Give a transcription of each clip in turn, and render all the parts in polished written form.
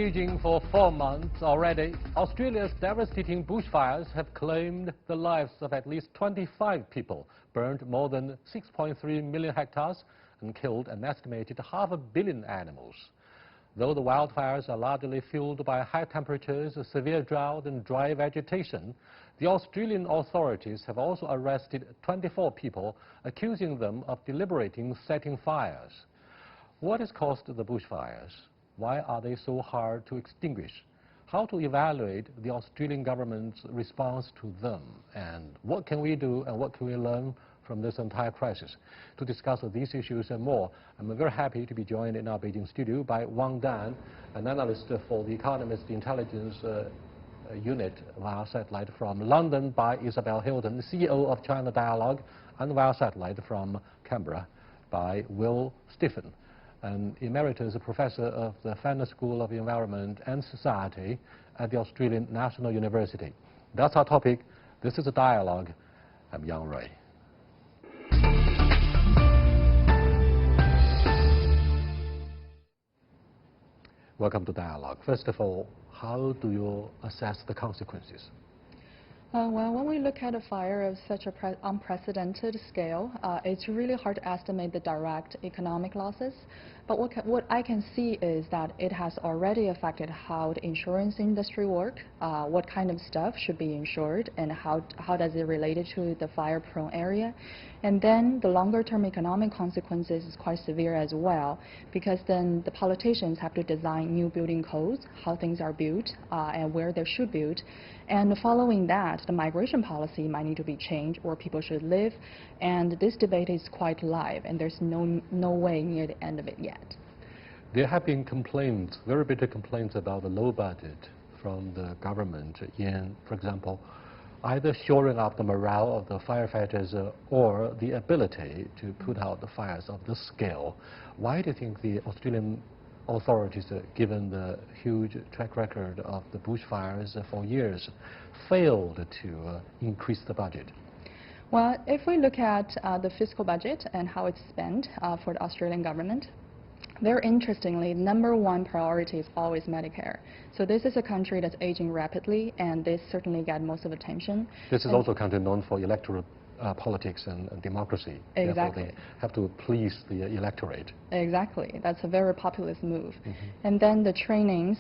raging for 4 months already, Australia's devastating bushfires have claimed the lives of at least 25 people, burned more than 6.3 million hectares, and killed an estimated 500 million animals. Though the wildfires are largely fueled by high temperatures, severe drought, and dry vegetation, the Australian authorities have also arrested 24 people, accusing them of deliberating setting fires. What has caused the bushfires? Why are they so hard to extinguish? How to evaluate the Australian government's response to them? And what can we do and what can we learn from this entire crisis? To discuss these issues and more, I'm very happy to be joined in our Beijing studio by Wang Dan, an analyst for the Economist Intelligence Unit via satellite from London, by Isabel Hilton, CEO of China Dialogue, and via satellite from Canberra by Will Stephen, an emeritus professor of the Fenner School of Environment and Society at the Australian National University. That's our topic. This is a dialogue. I'm Yang Rui. Welcome to Dialogue. First of all, how do you assess the consequences? Well, when we look at a fire of such an unprecedented scale, it's really hard to estimate the direct economic losses. But what I can see is that it has already affected how the insurance industry work, what kind of stuff should be insured, and how does it relate to the fire-prone area. And then the longer-term economic consequences is quite severe as well, because then the politicians have to design new building codes, how things are built, and where they should build. And following that, the migration policy might need to be changed, where people should live. And this debate is quite live, and there's no way near the end of it yet. There have been complaints, very bitter complaints about the low budget from the government in, for example, either shoring up the morale of the firefighters or the ability to put out the fires of this scale. Why do you think the Australian authorities, given the huge track record of the bushfires for years, failed to increase the budget? Well, if we look at the fiscal budget and how it's spent for the Australian government, very interestingly, #1 priority is always Medicare. So this is a country that's aging rapidly, and this certainly got most of the attention. This is also a country known for electoral politics and democracy. Exactly. Therefore, they have to please the electorate. Exactly. That's a very populist move. And then the trainings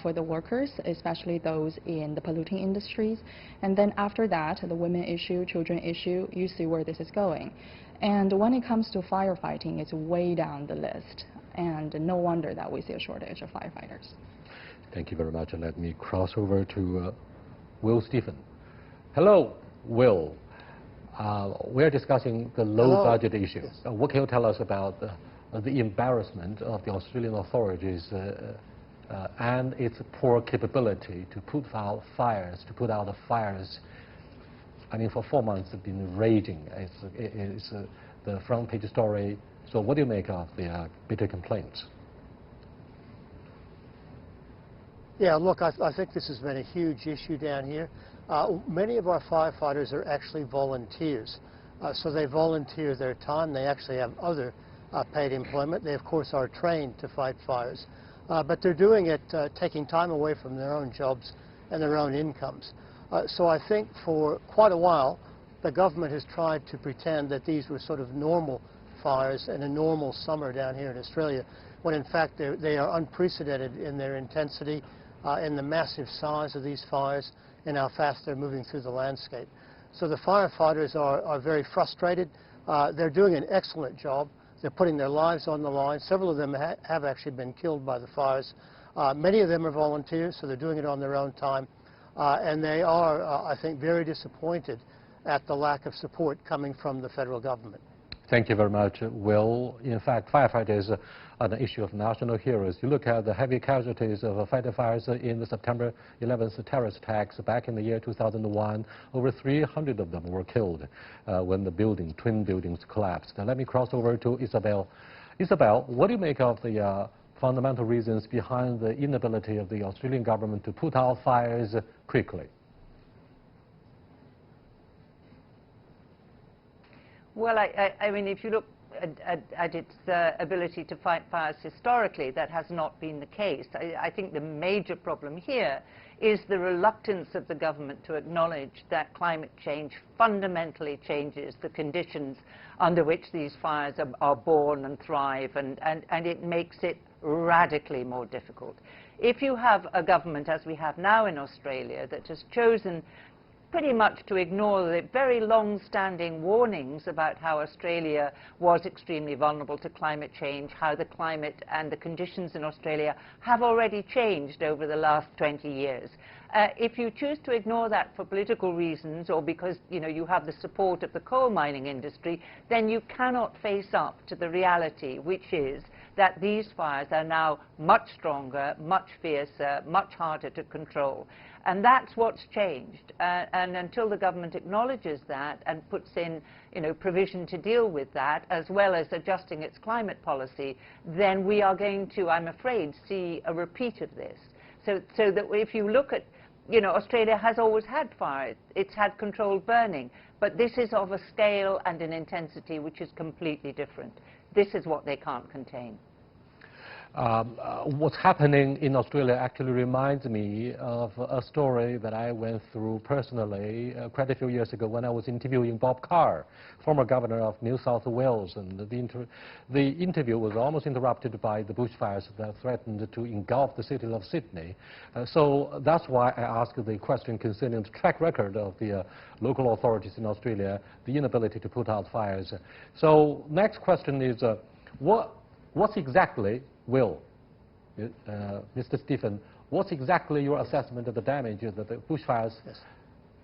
for the workers, especially those in the polluting industries. And then after that, the women issue, children issue, you see where this is going. And when it comes to firefighting, it's way down the list. And no wonder that we see a shortage of firefighters. Thank you very much. And let me cross over to Will Stephen. Hello, Will. We're discussing the low budget issue. Yes. What can you tell us about the embarrassment of the Australian authorities and its poor capability to put out the fires? I mean, for 4 months it's been raging. It's the front page story. So what do you make of the bitter complaints? Yeah, look, I think this has been a huge issue down here. Many of our firefighters are actually volunteers. So they volunteer their time. They actually have other paid employment. They, of course, are trained to fight fires. But they're doing it taking time away from their own jobs and their own incomes. So I think for quite a while, the government has tried to pretend that these were sort of normal fires and a normal summer down here in Australia, when in fact they are unprecedented in their intensity, in the massive size of these fires, and how fast they're moving through the landscape. So the firefighters are very frustrated. They're doing an excellent job. They're putting their lives on the line. Several of them have actually been killed by the fires. Many of them are volunteers, so they're doing it on their own time. And they are, I think, very disappointed at the lack of support coming from the federal government. Thank you very much, Will. In fact, firefighters are the issue of national heroes. You look at the heavy casualties of fighting fires in the September 11th terrorist attacks back in the year 2001. Over 300 of them were killed when the twin buildings collapsed. Now let me cross over to Isabel. Isabel, what do you make of the fundamental reasons behind the inability of the Australian government to put out fires quickly? Well, I mean, if you look at its ability to fight fires historically. That has not been the case. I think the major problem here is the reluctance of the government to acknowledge that climate change fundamentally changes the conditions under which these fires are born and thrive, and it makes it radically more difficult. If you have a government, as we have now in Australia, that has chosen pretty much to ignore the very long-standing warnings about how Australia was extremely vulnerable to climate change, how the climate and the conditions in Australia have already changed over the last 20 years. If you choose to ignore that for political reasons or because you have the support of the coal mining industry, then you cannot face up to the reality, which is that these fires are now much stronger, much fiercer, much harder to control. And that's what's changed. And until the government acknowledges that and puts in provision to deal with that, as well as adjusting its climate policy, then we are going to, I'm afraid, see a repeat of this. So that if you look at, Australia has always had fire. It's had controlled burning. But this is of a scale and an intensity which is completely different. This is what they can't contain. What's happening in Australia actually reminds me of a story that I went through personally quite a few years ago when I was interviewing Bob Carr, former governor of New South Wales. And the interview was almost interrupted by the bushfires that threatened to engulf the city of Sydney. So that's why I asked the question concerning the track record of the local authorities in Australia, the inability to put out fires. So next question is, what's exactly Mr. Stephen, what's exactly your assessment of the damage that the bushfires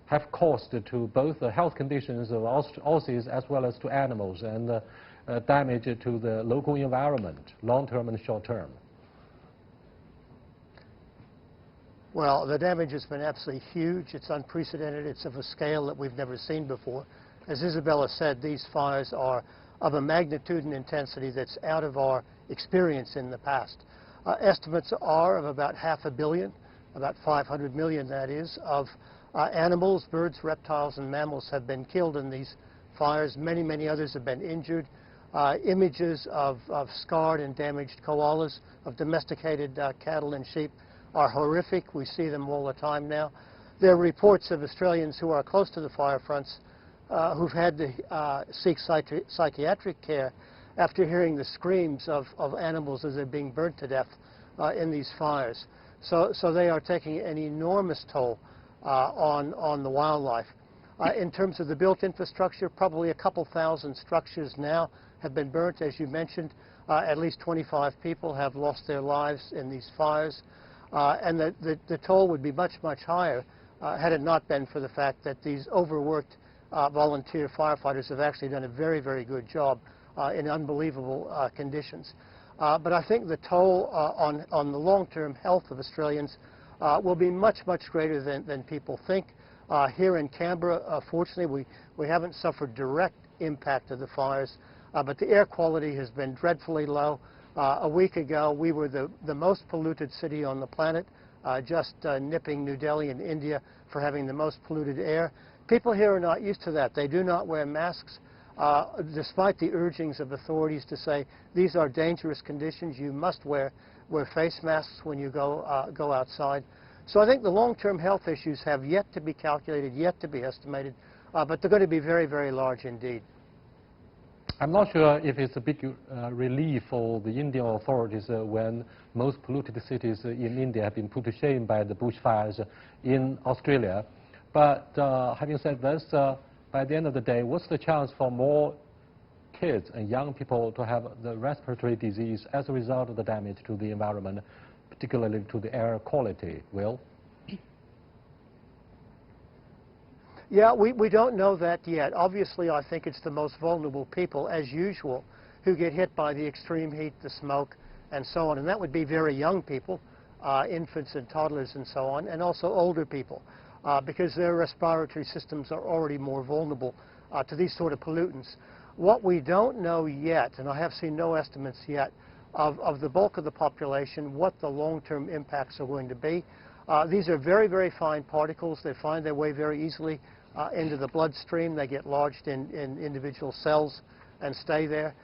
have caused to both the health conditions of Aussies as well as to animals, and damage to the local environment, long-term and short-term? Well, the damage has been absolutely huge. It's unprecedented. It's of a scale that we've never seen before. As Isabella said, these fires are of a magnitude and intensity that's out of our experience in the past. Estimates are of about 500 million, about 500 million that is, of animals, birds, reptiles and mammals have been killed in these fires. Many, many others have been injured. Images of scarred and damaged koalas, of domesticated cattle and sheep are horrific. We see them all the time now. There are reports of Australians who are close to the fire fronts who've had to seek psychiatric care after hearing the screams of animals as they're being burnt to death in these fires. So they are taking an enormous toll on the wildlife. In terms of the built infrastructure, probably a couple thousand structures now have been burnt. As you mentioned, at least 25 people have lost their lives in these fires. And the toll would be much, much higher had it not been for the fact that these overworked volunteer firefighters have actually done a very, very good job in unbelievable conditions. But I think the toll on the long-term health of Australians will be much, much greater than people think. Here in Canberra, fortunately, we haven't suffered direct impact of the fires, but the air quality has been dreadfully low. A week ago, we were the most polluted city on the planet, just nipping New Delhi in India for having the most polluted air. People here are not used to that. They do not wear masks, despite the urgings of authorities to say these are dangerous conditions. You must wear face masks when you go outside. So I think the long-term health issues have yet to be calculated, yet to be estimated, but they're going to be very, very large indeed. I'm not sure if it's a big relief for the Indian authorities when most polluted cities in India have been put to shame by the bushfires in Australia. But having said this, by the end of the day, what's the chance for more kids and young people to have the respiratory disease as a result of the damage to the environment, particularly to the air quality? Will? Yeah, we don't know that yet. Obviously, I think it's the most vulnerable people, as usual, who get hit by the extreme heat, the smoke, and so on. And that would be very young people, infants and toddlers and so on, and also older people, because their respiratory systems are already more vulnerable to these sort of pollutants. What we don't know yet, and I have seen no estimates yet, of the bulk of the population, what the long-term impacts are going to be. These are very, very fine particles. They find their way very easily into the bloodstream. They get lodged in individual cells and stay there.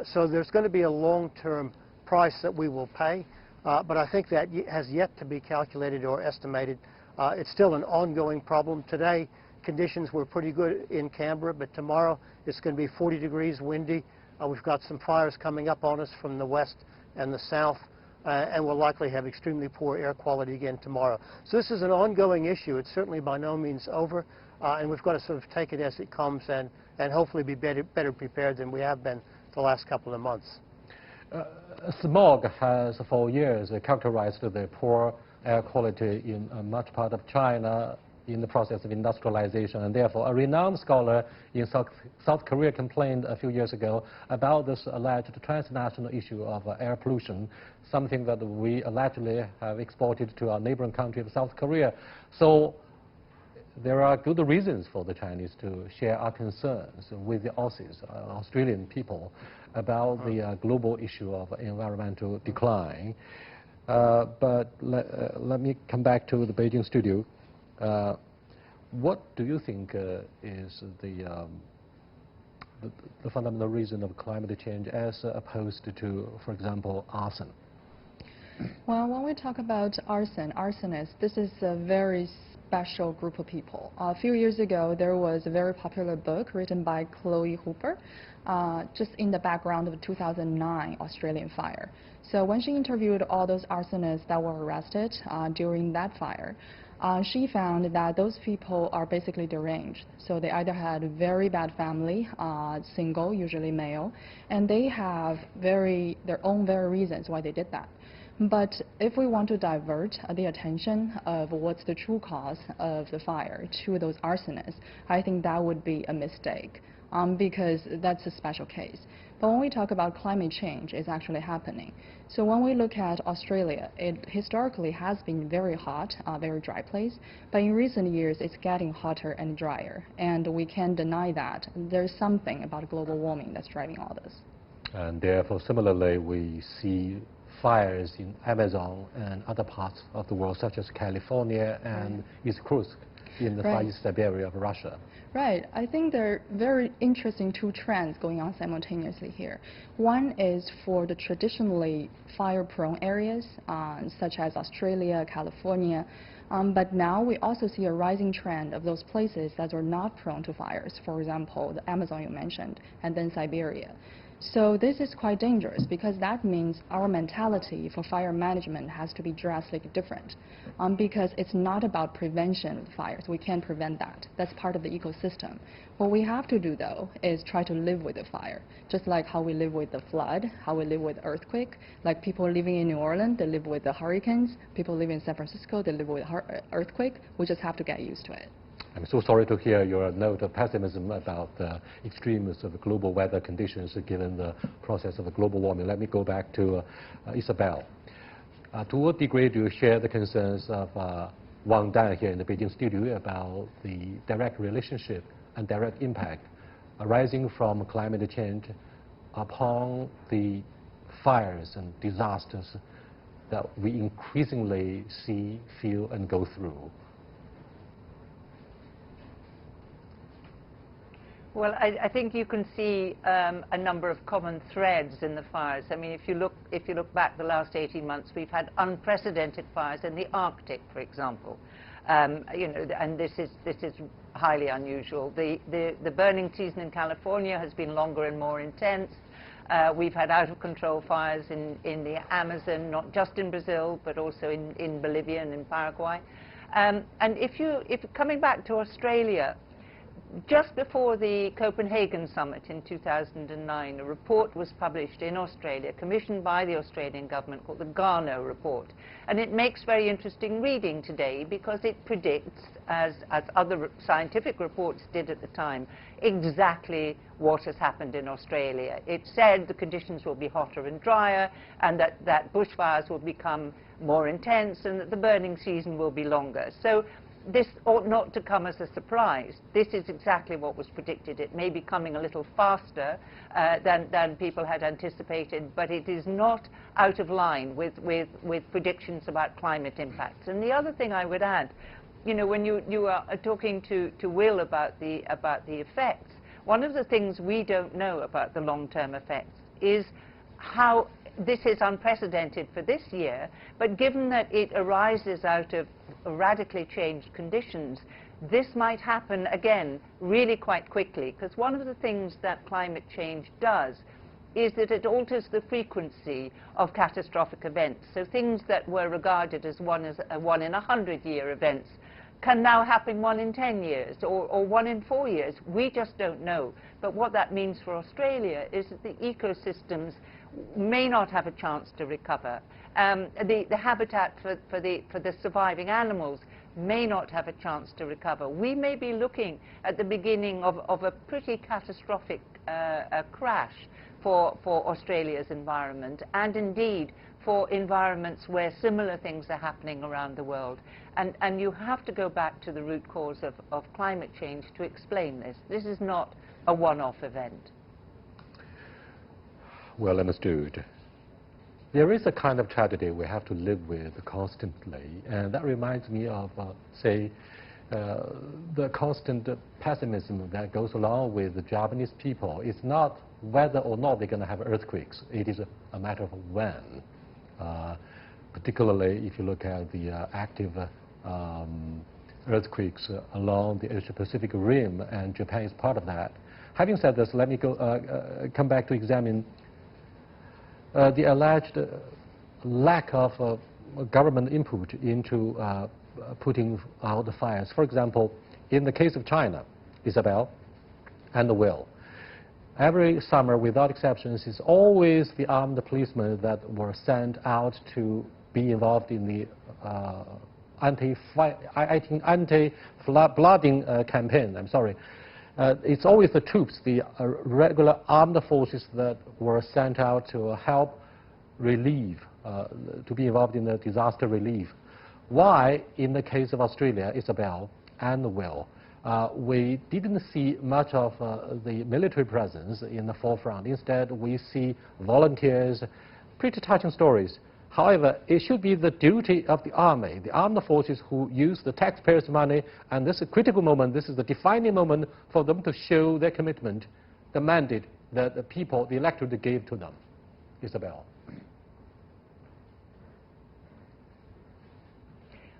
So there's going to be a long-term price that we will pay, but I think that has yet to be calculated or estimated. It's still an ongoing problem. Today, conditions were pretty good in Canberra, but tomorrow it's going to be 40 degrees, windy. We've got some fires coming up on us from the west and the south, and we'll likely have extremely poor air quality again tomorrow. So this is an ongoing issue. It's certainly by no means over, and we've got to sort of take it as it comes and hopefully be better prepared than we have been the last couple of months. Smog has for years characterized the poor air quality in much part of China in the process of industrialization, and therefore a renowned scholar in South Korea complained a few years ago about this alleged transnational issue of air pollution, something that we allegedly have exported to our neighboring country of South Korea. So there are good reasons for the Chinese to share our concerns with the Aussies, Australian people, about the global issue of environmental decline. But let me come back to the Beijing studio. What do you think is the fundamental reason of climate change as opposed to, for example, arson? Well, when we talk about arsonists, this is a very special group of people. A few years ago, there was a very popular book written by Chloe Hooper, just in the background of the 2009 Australian fire. So when she interviewed all those arsonists that were arrested during that fire, she found that those people are basically deranged. So they either had a very bad family, single, usually male, and they have their own very reasons why they did that. But if we want to divert the attention of what's the true cause of the fire to those arsonists, I think that would be a mistake, because that's a special case. But when we talk about climate change, it's actually happening. So when we look at Australia, it historically has been very hot, very dry place, but in recent years it's getting hotter and drier, and we can't deny that. There's something about global warming that's driving all this. And therefore, similarly, we see fires in Amazon and other parts of the world, such as California and East Kursk in the Far East Siberia of Russia. Right. I think there are very interesting two trends going on simultaneously here. One is for the traditionally fire-prone areas, such as Australia, California, but now we also see a rising trend of those places that are not prone to fires, for example, the Amazon you mentioned, and then Siberia. So this is quite dangerous because that means our mentality for fire management has to be drastically different, because it's not about prevention of fires. We can't prevent that. That's part of the ecosystem. What we have to do, though, is try to live with the fire, just like how we live with the flood, how we live with earthquake. Like people living in New Orleans, they live with the hurricanes. People living in San Francisco, they live with earthquake. We just have to get used to it. I'm so sorry to hear your note of pessimism about the extremes of global weather conditions given the process of global warming. Let me go back to Isabel. To what degree do you share the concerns of Wang Dan here in the Beijing studio about the direct relationship and direct impact arising from climate change upon the fires and disasters that we increasingly see, feel, and go through? Well, I think you can see a number of common threads in the fires. I mean, if you look back the last 18 months, we've had unprecedented fires in the Arctic, for example. You know, and this is highly unusual. The burning season in California has been longer and more intense. We've had out-of-control fires in the Amazon, not just in Brazil, but also in Bolivia and in Paraguay. And if coming back to Australia, just before the Copenhagen summit in 2009, a report was published in Australia, commissioned by the Australian government, called the Garneau Report. And it makes very interesting reading today because it predicts, as other scientific reports did at the time, exactly what has happened in Australia. It said the conditions will be hotter and drier, and that bushfires will become more intense, and that the burning season will be longer. So this ought not to come as a surprise. This is exactly what was predicted. It may be coming a little faster than people had anticipated, but it is not out of line with predictions about climate impacts. And the other thing I would add, you know, when you are talking to Will about the effects, one of the things we don't know about the long-term effects is how this is unprecedented for this year, but given that it arises out of radically changed conditions, this might happen again really quite quickly, because one of the things that climate change does is that it alters the frequency of catastrophic events. So things that were regarded as one in 100-year events can now happen 1 in 10 years or 1 in 4 years. We just don't know. But what that means for Australia is that the ecosystems may not have a chance to recover. The habitat for the surviving animals may not have a chance to recover. We may be looking at the beginning of a pretty catastrophic crash for Australia's environment, and indeed for environments where similar things are happening around the world. And you have to go back to the root cause of climate change to explain this. This is not a one-off event. Well understood. There is a kind of tragedy we have to live with constantly, and that reminds me of, say, the constant pessimism that goes along with the Japanese people. It's not whether or not they're going to have earthquakes. It is a matter of when. Particularly if you look at the active earthquakes along the Asia-Pacific rim, and Japan is part of that. Having said this, let me come back to examine the alleged lack of government input into putting out the fires. For example, in the case of China, Isabel and the Will, every summer, without exceptions, it's always the armed policemen that were sent out to be involved in the anti-flooding campaign. I'm sorry. It's always the troops, the regular armed forces that were sent out to help relieve, to be involved in the disaster relief. Why, in the case of Australia, Isabel and the Will, we didn't see much of the military presence in the forefront. Instead, we see volunteers, pretty touching stories. However, it should be the duty of the army, the armed forces who use the taxpayers' money, and this is a critical moment, this is the defining moment for them to show their commitment, the mandate that the people, the electorate gave to them. Isabel.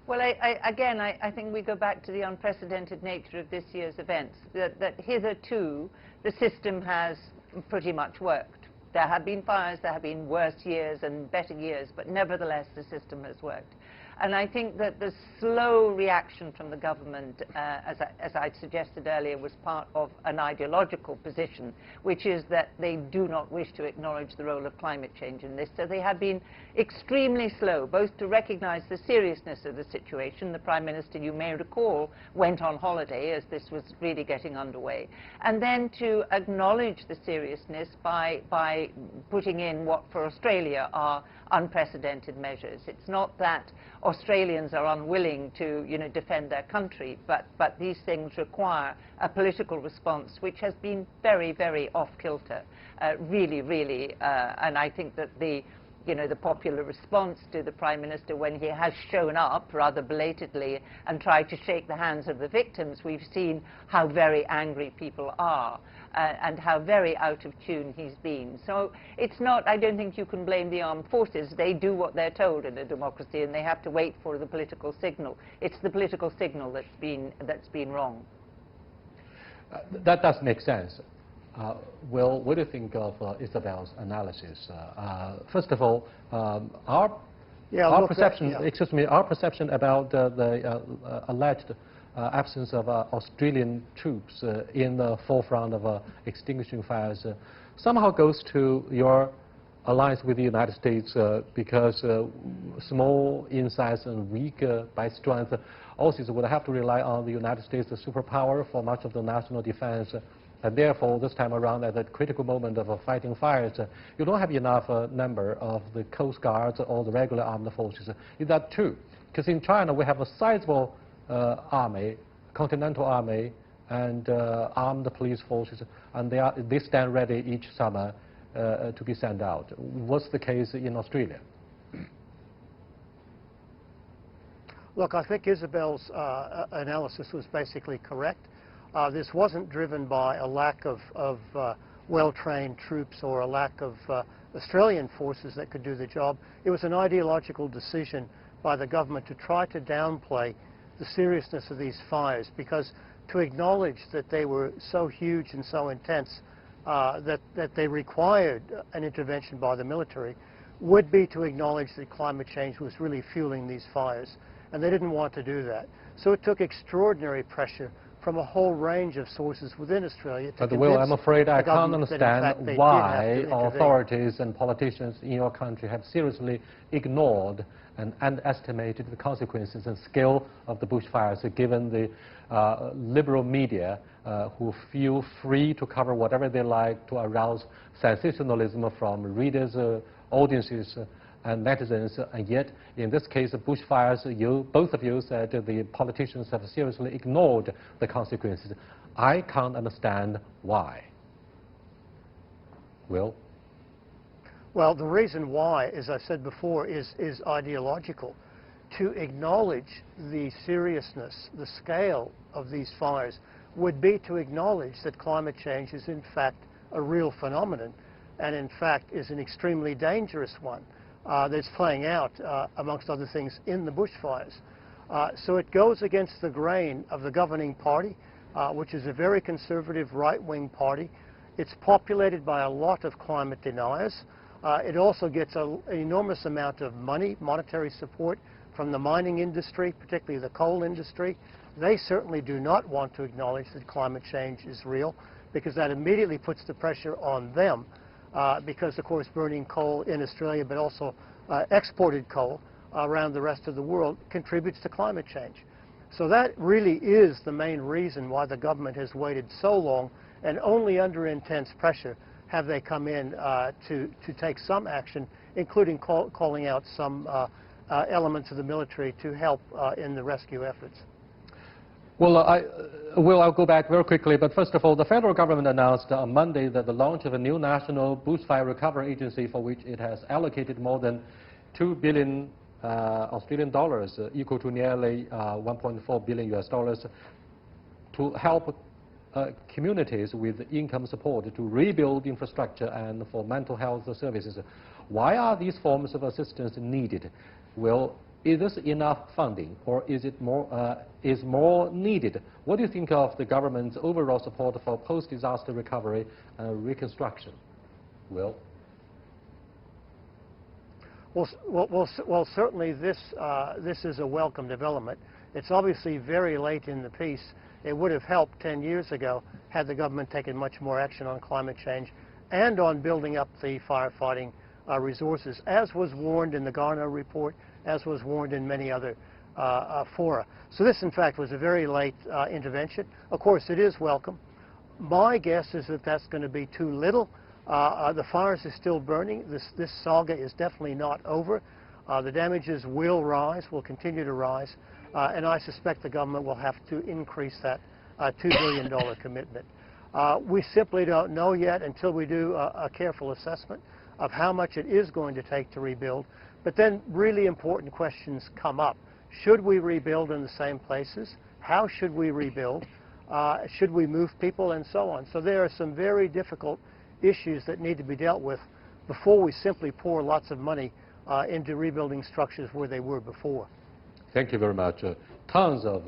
Well, I think we go back to the unprecedented nature of this year's events, that hitherto the system has pretty much worked. There have been fires, there have been worse years and better years, but nevertheless the system has worked. And I think that the slow reaction from the government, as I suggested earlier, was part of an ideological position, which is that they do not wish to acknowledge the role of climate change in this. So they have been extremely slow, both to recognize the seriousness of the situation. The Prime Minister, you may recall, went on holiday as this was really getting underway, and then to acknowledge the seriousness by putting in what for Australia are unprecedented measures. It's not that Australians are unwilling to, defend their country, but these things require a political response which has been very, very off-kilter, really, and I think that the popular response to the Prime Minister when he has shown up rather belatedly and tried to shake the hands of the victims, we've seen how very angry people are and how very out of tune he's been. So it's not, I don't think you can blame the armed forces. They do what they're told in a democracy, and they have to wait for the political signal. It's the political signal that's been wrong. That does make sense. Will, what do you think of Isabel's analysis? First of all, our perception about the alleged absence of Australian troops in the forefront of extinguishing fires somehow goes to your alliance with the United States because small in size and weak by strength, Aussies would have to rely on the United States, the superpower, for much of the national defense. And therefore, this time around, at that critical moment of fighting fires, you don't have enough number of the Coast Guards or the regular armed forces. Is that true? Because in China, we have a sizable army, continental army, and armed police forces, and they stand ready each summer to be sent out. What's the case in Australia? Look, I think Isabel's analysis was basically correct. This wasn't driven by a lack of well-trained troops or a lack of Australian forces that could do the job. It was an ideological decision by the government to try to downplay the seriousness of these fires, because to acknowledge that they were so huge and so intense that they required an intervention by the military would be to acknowledge that climate change was really fueling these fires, and they didn't want to do that. So it took extraordinary pressure from a whole range of sources within Australia to But Will, I'm afraid I can't understand why authorities and politicians in your country have seriously ignored and underestimated the consequences and scale of the bushfires, given the liberal media who feel free to cover whatever they like to arouse sensationalism from readers, audiences, and netizens, and yet in this case of bushfires, both of you said the politicians have seriously ignored the consequences. I can't understand why. Will? Well, the reason why, as I said before, is ideological. To acknowledge the seriousness, the scale of these fires would be to acknowledge that climate change is in fact a real phenomenon, and in fact is an extremely dangerous one. That's playing out, amongst other things, in the bushfires. So it goes against the grain of the governing party, which is a very conservative right-wing party. It's populated by a lot of climate deniers. It also gets an enormous amount of money, monetary support from the mining industry, particularly the coal industry. They certainly do not want to acknowledge that climate change is real, because that immediately puts the pressure on them. Because, of course, burning coal in Australia, but also exported coal around the rest of the world, contributes to climate change. So that really is the main reason why the government has waited so long, and only under intense pressure have they come in to take some action, including calling out some elements of the military to help in the rescue efforts. Well, I'll go back very quickly, but first of all, the federal government announced on Monday that the launch of a new national bushfire recovery agency, for which it has allocated more than 2 billion Australian dollars, equal to nearly 1.4 billion US dollars, to help communities with income support to rebuild infrastructure and for mental health services. Why are these forms of assistance needed? Well, is this enough funding, or is it more needed? What do you think of the government's overall support for post-disaster recovery and reconstruction? Will? Well, certainly this is a welcome development. It's obviously very late in the piece. It would have helped 10 years ago had the government taken much more action on climate change and on building up the firefighting resources, as was warned in the Garneau report, as was warned in many other fora. So this, in fact, was a very late intervention. Of course, it is welcome. My guess is that that's going to be too little. The fires are still burning. This saga is definitely not over. The damages will rise, will continue to rise, and I suspect the government will have to increase that $2 billion commitment. We simply don't know yet until we do a careful assessment of how much it is going to take to rebuild. But then really important questions come up. Should we rebuild in the same places? How should we rebuild? Should we move people, and so on? So there are some very difficult issues that need to be dealt with before we simply pour lots of money into rebuilding structures where they were before. Thank you very much. Tons of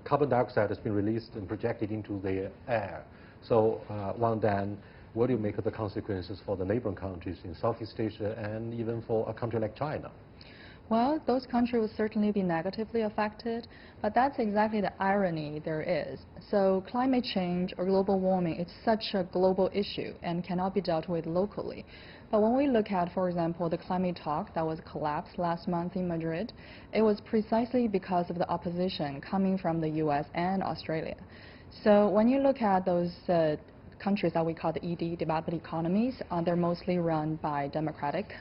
carbon dioxide has been released and projected into the air. So, Wang Dan, what do you make of the consequences for the neighboring countries in Southeast Asia and even for a country like China? Well, those countries will certainly be negatively affected, but that's exactly the irony there is. So climate change or global warming is such a global issue and cannot be dealt with locally. But when we look at, for example, the climate talk that was collapsed last month in Madrid, it was precisely because of the opposition coming from the US and Australia. So when you look at those countries that we call the ED, developed economies, they're mostly run by democratic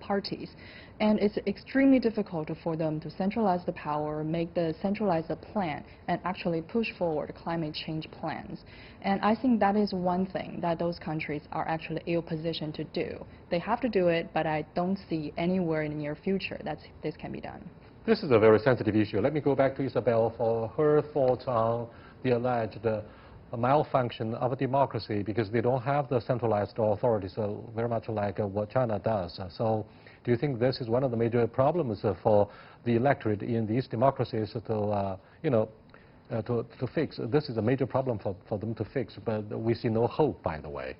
parties. And it's extremely difficult for them to centralize the power, centralize the plan, and actually push forward climate change plans. And I think that is one thing that those countries are actually ill-positioned to do. They have to do it, but I don't see anywhere in the near future that this can be done. This is a very sensitive issue. Let me go back to Isabel for her thoughts on the alleged a malfunction of a democracy because they don't have the centralized authority, so very much like what China does. So do you think this is one of the major problems for the electorate in these democracies to, to fix? This is a major problem for them to fix, but we see no hope, by the way.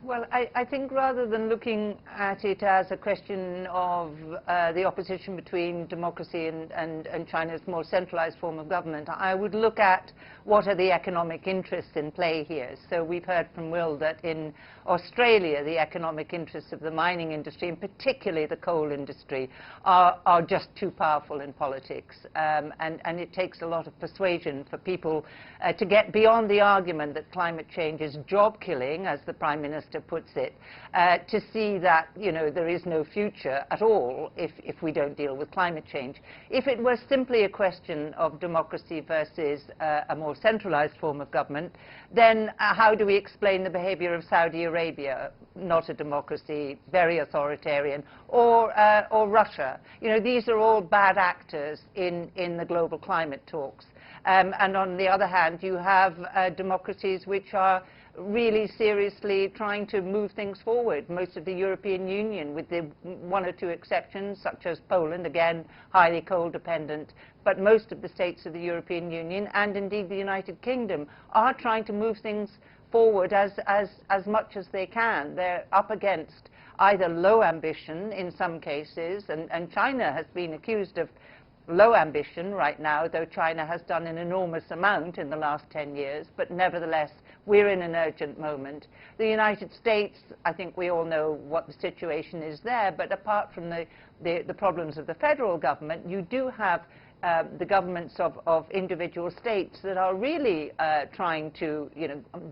Well, I think rather than looking at it as a question of the opposition between democracy and China's more centralized form of government, I would look at what are the economic interests in play here. So we've heard from Will that in Australia, the economic interests of the mining industry, and particularly the coal industry, are just too powerful in politics. And it takes a lot of persuasion for people to get beyond the argument that climate change is job killing, as the Prime Minister puts it, to see that there is no future at all if we don't deal with climate change. If it was simply a question of democracy versus a more centralized form of government, then how do we explain the behavior of Saudi Arabia, not a democracy, very authoritarian, or Russia? These are all bad actors in the global climate talks. And on the other hand, you have democracies which are really seriously trying to move things forward. Most of the European Union, with the one or two exceptions, such as Poland, again, highly coal dependent, but most of the states of the European Union, and indeed the United Kingdom, are trying to move things forward as much as they can. They're up against either low ambition in some cases, and China has been accused of low ambition right now, though China has done an enormous amount in the last 10 years, but nevertheless, we're in an urgent moment. The United States, I think we all know what the situation is there, but apart from the problems of the federal government, you do have the governments of individual states that are really trying to,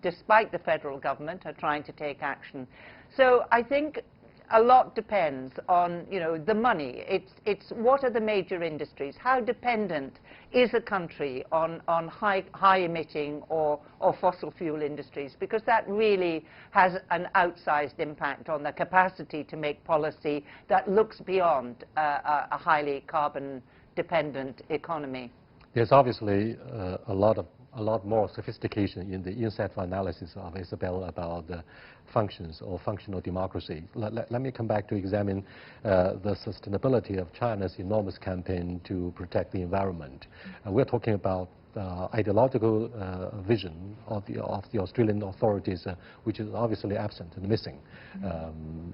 despite the federal government, are trying to take action. So I think a lot depends on, the money. It's what are the major industries? How dependent is a country on high emitting or fossil fuel industries? Because that really has an outsized impact on the capacity to make policy that looks beyond a highly carbon dependent economy. There's obviously a lot more sophistication in the insightful analysis of Isabel about the functions or functional democracy. Let me come back to examine the sustainability of China's enormous campaign to protect the environment. We're talking about ideological vision of the Australian authorities, which is obviously absent and missing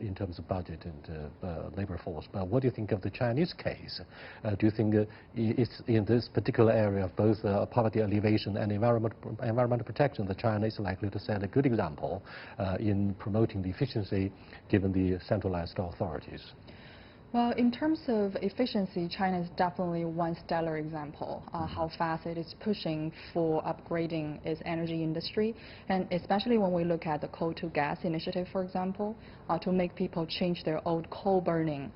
in terms of budget and labor force. But what do you think of the Chinese case? Do you think it's in this particular area of both poverty alleviation and environmental protection that China is likely to set a good example in promoting the efficiency given the centralized authorities? Well, in terms of efficiency, China is definitely one stellar example, how fast it is pushing for upgrading its energy industry, and especially when we look at the coal to gas initiative, for example, to make people change their old coal burning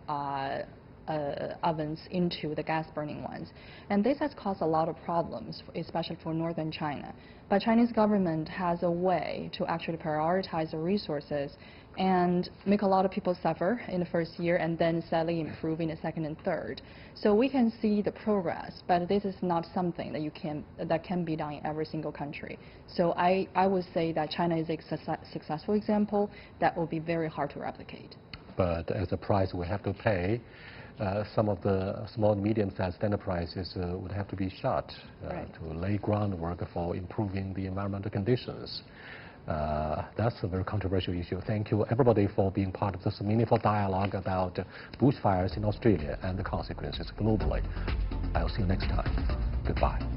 ovens into the gas burning ones. And this has caused a lot of problems, especially for northern China. But Chinese government has a way to actually prioritize the resources and make a lot of people suffer in the first year and then sadly improve in the second and third. So we can see the progress, but this is not something that can be done in every single country. So I would say that China is a successful example that will be very hard to replicate. But as a price we have to pay, some of the small and medium-sized enterprises would have to be shut to lay groundwork for improving the environmental conditions. That's a very controversial issue. Thank you, everybody, for being part of this meaningful dialogue about bushfires in Australia and the consequences globally. I'll see you next time. Goodbye.